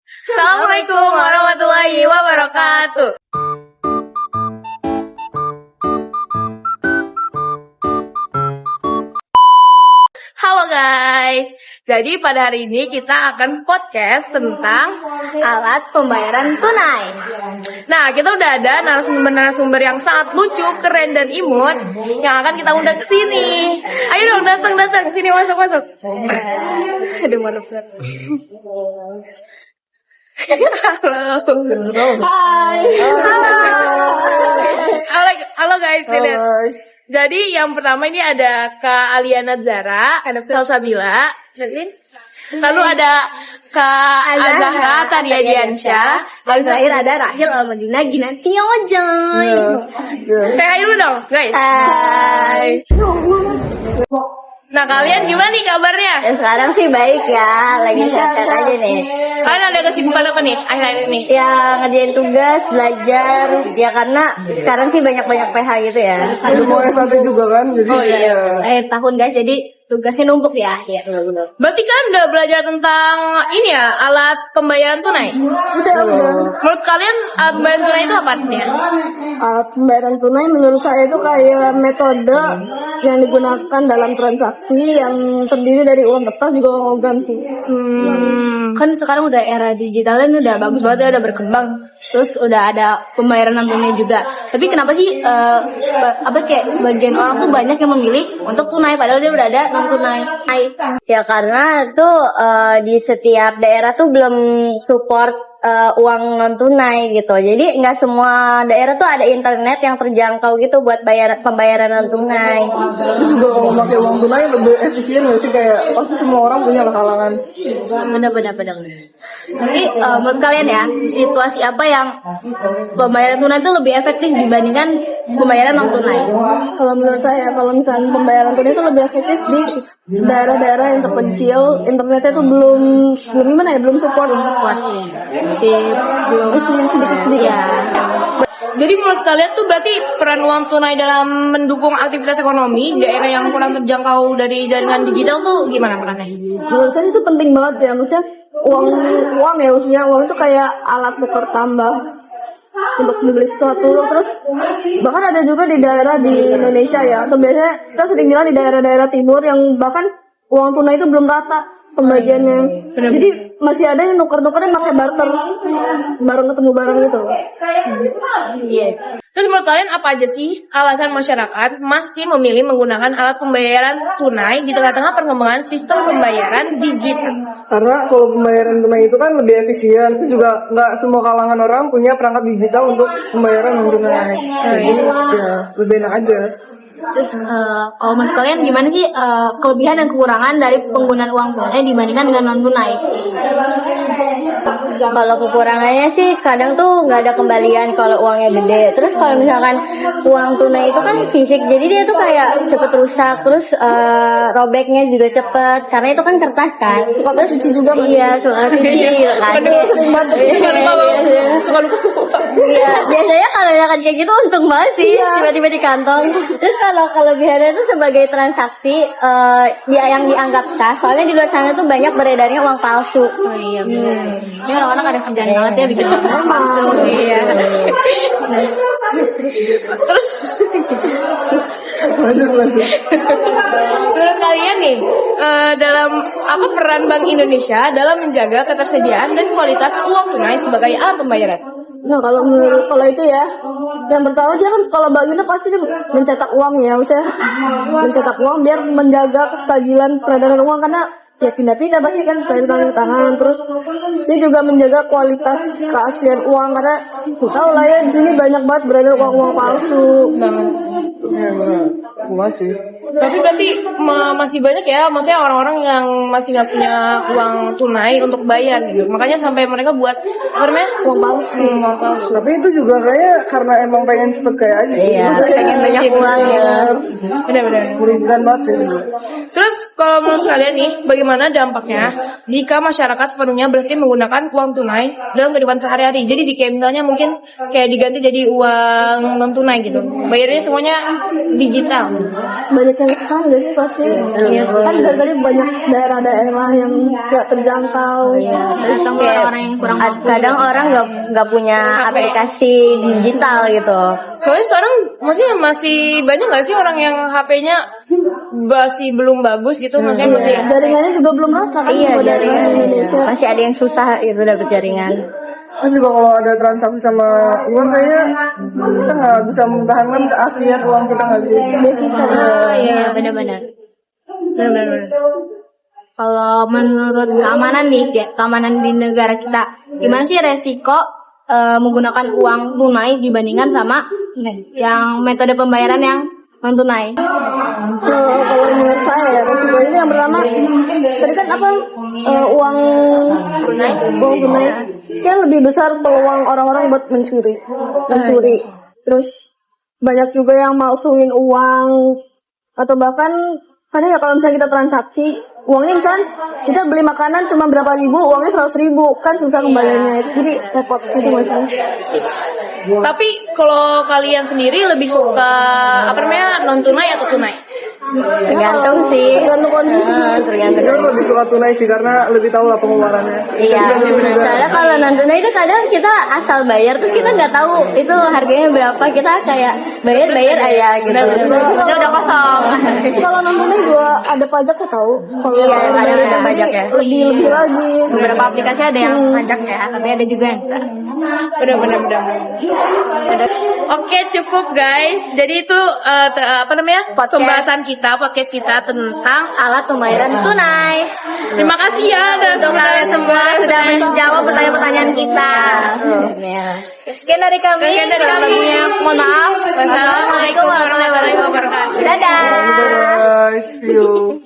Assalamualaikum warahmatullahi wabarakatuh. Halo guys, jadi pada hari ini kita akan podcast tentang Alat pembayaran tunai. Nah, kita udah ada narasumber yang sangat lucu, keren, dan imut yang akan kita undang ke sini. Ayo dong, datang sini, masuk. Aduh, malu banget. Halo guys, lihat. Jadi yang pertama ini ada Kak Aliana Zara, ada Salsabila, lalu ada Kak Azahra Tania Diansyah, Lalu terakhir ada Rahil Almadina Ginanti Ojay. Saya hai dulu dong, guys. Hai. Nah, kalian gimana nih kabarnya? Ya, sekarang sih baik ya, lagi sehat-sehat aja nih. Kalian ada kesibukan apa nih akhir-akhir ini? Ya ngerjain tugas, belajar, ya karena sekarang sih banyak-banyak PH gitu ya. Ada mau S1 juga kan, jadi Oh iya. Tahun guys, jadi tugasnya numpuk di akhir. Berarti kan udah belajar tentang ini ya, alat pembayaran tunai? udah. Menurut kalian alat pembayaran tunai itu apa artinya? Alat pembayaran tunai menurut saya itu kayak metode yang digunakan dalam transaksi yang terdiri dari uang kertas juga uang logam sih. Kan sekarang udah era digital kan udah bagus banget ya, udah berkembang. Terus udah ada pembayaran non tunai juga. Tapi kenapa sih kayak sebagian orang tuh banyak yang memilih untuk tunai padahal dia udah ada non tunai? Ya karena tuh di setiap daerah tuh belum support uang non tunai gitu. Jadi nggak semua daerah tuh ada internet yang terjangkau gitu buat pembayaran non tunai. Juga kalau pakai uang tunai lebih efisien nggak sih, kayak pasti semua orang punya lah halangan. Benar. Tapi menurut kalian ya, situasi apa yang pembayaran tunai itu lebih efektif dibandingkan pembayaran non tunai? Kalau menurut saya, kalau misalnya pembayaran tunai itu lebih efektif di daerah-daerah yang terpencil, internetnya itu belum support. Belum sedikit-sedikit ya. Jadi menurut kalian tuh berarti peran uang tunai dalam mendukung aktivitas ekonomi di daerah yang kurang terjangkau dari jaringan digital tuh gimana perannya? Menurut saya itu penting banget ya, maksudnya uang itu kayak alat tukar tambah untuk membeli sesuatu. Terus bahkan ada juga di daerah di Indonesia ya, atau biasanya kita sering bilang di daerah-daerah timur yang bahkan uang tunai itu belum rata pembagiannya. Jadi masih ada yang nuker-nukernya pakai barter, barang ketemu barang gitu. Terus menurut kalian apa aja sih alasan masyarakat masih memilih menggunakan alat pembayaran tunai di tengah-tengah perkembangan sistem pembayaran digital? Karena kalau pembayaran tunai itu kan lebih efisien, itu juga nggak semua kalangan orang punya perangkat digital untuk pembayaran non tunai. Jadi ya lebih enak aja. Terus kalau menurut kalian gimana sih kelebihan dan kekurangan dari penggunaan uang tunai dibandingkan dengan non tunai? Kalau kekurangannya sih kadang tuh nggak ada kembalian kalau uangnya gede. Terus kalau misalkan uang tunai itu kan fisik, jadi dia tuh kayak cepet rusak. Terus robeknya juga cepet karena itu kan kertas kan. Suka cuci juga kan? Iya, suka cuci kan. Iya, biasanya kalau misalkan kayak gitu untung banget sih, tiba-tiba di kantong. Terus kalau kelebihannya itu sebagai transaksi yang dianggap sah, soalnya di luar sana tuh banyak beredarnya uang palsu. Oh iya benar. Ini orang-orang ada kerjaan banget ya bikin uang palsu. Iya. Terus menurut kalian nih dalam apa peran Bank Indonesia dalam menjaga ketersediaan dan kualitas uang tunai sebagai alat pembayaran? Nah kalau itu ya, yang pertama dia kan kalau bagiannya pasti dia mencetak uang ya, maksudnya mencetak uang biar menjaga kestabilan peredaran uang, karena ya pindah-pindah pasti kan dari tangan ke tangan. Terus dia juga menjaga kualitas keaslian uang, karena tahu lah ya di sini banyak banget beredar uang-uang palsu. Masih. Tapi berarti masih banyak ya, maksudnya orang-orang yang masih nggak punya uang tunai untuk bayar gitu. Makanya sampai mereka buat apa namanya? Uang palsu. Tapi itu juga kayak karena emang pengen cepet kayak aja sih. Iya, pengen banyak uang ya. Benar-benar. Merugikan banget sih. Terus kalau menurut kalian nih, bagaimana dampaknya jika masyarakat sepenuhnya berhenti menggunakan uang tunai dalam kehidupan sehari-hari? Jadi di kayak misalnya mungkin kayak diganti jadi uang non tunai gitu. Bayarnya semuanya digital. Banyak yang kan jadi pasti kan dari tadi banyak daerah-daerah yang gak terjangkau. Atau Kayak orang-orang yang kurang mampu. kadang orang nggak punya aplikasi digital gitu. Soalnya sekarang maksudnya masih banyak nggak sih orang yang HP-nya masih belum bagus gitu, maksudnya masih Jaringannya juga belum rata kan. Iya, semua daerah jaringan di Indonesia. masih ada yang susah gitu dapet jaringan. Kan juga kalau ada transaksi sama uang kayaknya kita nggak bisa mempertahankan keaslian uang kita nggak sih? Devisa. Iya, benar-benar. Benar-benar. Kalau menurut keamanan nih, keamanan di negara kita, gimana sih resiko menggunakan uang tunai dibandingkan sama yang metode pembayaran yang non tunai? Kalau menurut saya ya resikonya yang pertama tadi kan apa uang tunai kan lebih besar peluang orang-orang buat mencuri. Terus banyak juga yang malsuin uang atau bahkan kadang ya kalau misalnya kita transaksi uangnya misalnya kita beli makanan cuma berapa ribu, uangnya 100.000 kan susah kembaliannya, jadi repot gitu maksudnya. Tapi kalau kalian sendiri lebih suka apa namanya non tunai atau tunai? Tergantung sih. Tergantung kondisi. Tergantung. Saya lebih suka tunai sih karena lebih tahu lah pengeluarannya. Iya, soalnya kalau non tunai itu kadang kita asal bayar terus kita nggak tahu itu harganya berapa, kita kayak bayar aja gitu. Itu udah kosong. Kalau non tunai juga ada pajaknya tahu. Kalau Iya, yang kadang dari ada tadi pajak ya. lebih lagi. Beberapa aplikasi ada yang pajak ya, tapi ada juga yang enggak. Benar. Oke, cukup guys. Jadi itu apa namanya? Pembahasan podcast kita tentang Alat pembayaran tunai. terima kasih ya Untuk kalian semua sudah menjawab pertanyaan-pertanyaan kita. Sekian dari kami. Mohon maaf. Wassalamualaikum warahmatullahi wabarakatuh. Dadah. Bye, see you.